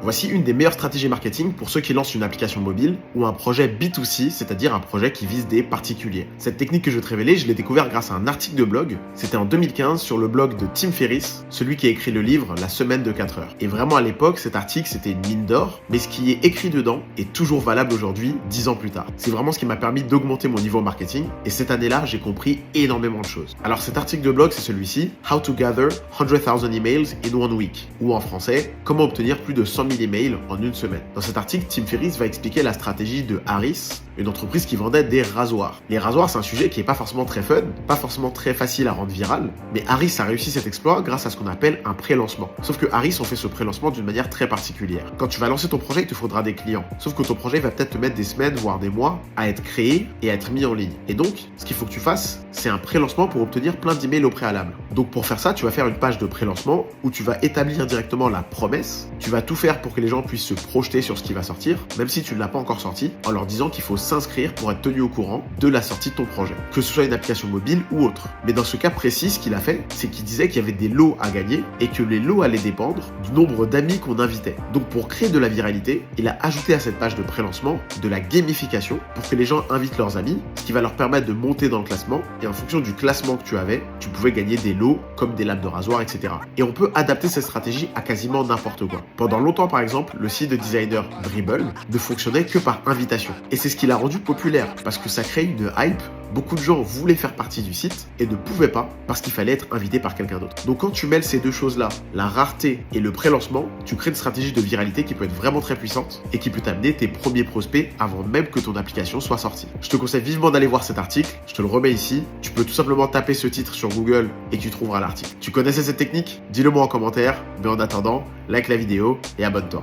Voici une des meilleures stratégies marketing pour ceux qui lancent une application mobile ou un projet B2C, c'est-à-dire un projet qui vise des particuliers. Cette technique que je vais te révéler, je l'ai découvert grâce à un article de blog. C'était en 2015 sur le blog de Tim Ferriss, celui qui a écrit le livre La semaine de 4 heures. Et vraiment à l'époque, cet article c'était une mine d'or, mais ce qui est écrit dedans est toujours valable aujourd'hui, 10 ans plus tard. C'est vraiment ce qui m'a permis d'augmenter mon niveau marketing et cette année-là, j'ai compris énormément de choses. Alors cet article de blog, c'est celui-ci, How to gather 100,000 emails in 1 week, ou en français, comment obtenir plus de 100 000 emails en une semaine. Dans cet article, Tim Ferriss va expliquer la stratégie de Harris, une entreprise qui vendait des rasoirs. Les rasoirs, c'est un sujet qui est pas forcément très fun, pas forcément très facile à rendre viral, mais Harris a réussi cet exploit grâce à ce qu'on appelle un pré-lancement. Sauf que Harris, on fait ce pré-lancement d'une manière très particulière. Quand tu vas lancer ton projet, il te faudra des clients. Sauf que ton projet va peut-être te mettre des semaines, voire des mois à être créé et à être mis en ligne. Et donc, ce qu'il faut que tu fasses, c'est un pré-lancement pour obtenir plein d'emails au préalable. Donc pour faire ça, tu vas faire une page de pré-lancement où tu vas établir directement la promesse. Tu vas tout faire pour que les gens puissent se projeter sur ce qui va sortir, même si tu ne l'as pas encore sorti, en leur disant qu'il faut s'inscrire pour être tenu au courant de la sortie de ton projet, que ce soit une application mobile ou autre. Mais dans ce cas précis, ce qu'il a fait, c'est qu'il disait qu'il y avait des lots à gagner et que les lots allaient dépendre du nombre d'amis qu'on invitait. Donc pour créer de la viralité, il a ajouté à cette page de pré-lancement de la gamification pour que les gens invitent leurs amis, ce qui va leur permettre de monter dans le classement et en fonction du classement que tu avais, tu pouvais gagner des lots comme des lames de rasoir, etc. Et on peut adapter cette stratégie à quasiment n'importe quoi. Pendant longtemps par exemple, le site de designer Dribbble ne fonctionnait que par invitation. Et c'est ce qui l'a rendu populaire parce que ça crée une hype. Beaucoup de gens voulaient faire partie du site et ne pouvaient pas parce qu'il fallait être invité par quelqu'un d'autre. Donc quand tu mêles ces deux choses-là, la rareté et le pré-lancement, tu crées une stratégie de viralité qui peut être vraiment très puissante et qui peut t'amener tes premiers prospects avant même que ton application soit sortie. Je te conseille vivement d'aller voir cet article, je te le remets ici. Tu peux tout simplement taper ce titre sur Google et tu trouveras l'article. Tu connaissais cette technique? Dis-le moi en commentaire, mais en attendant, like la vidéo et abonne-toi.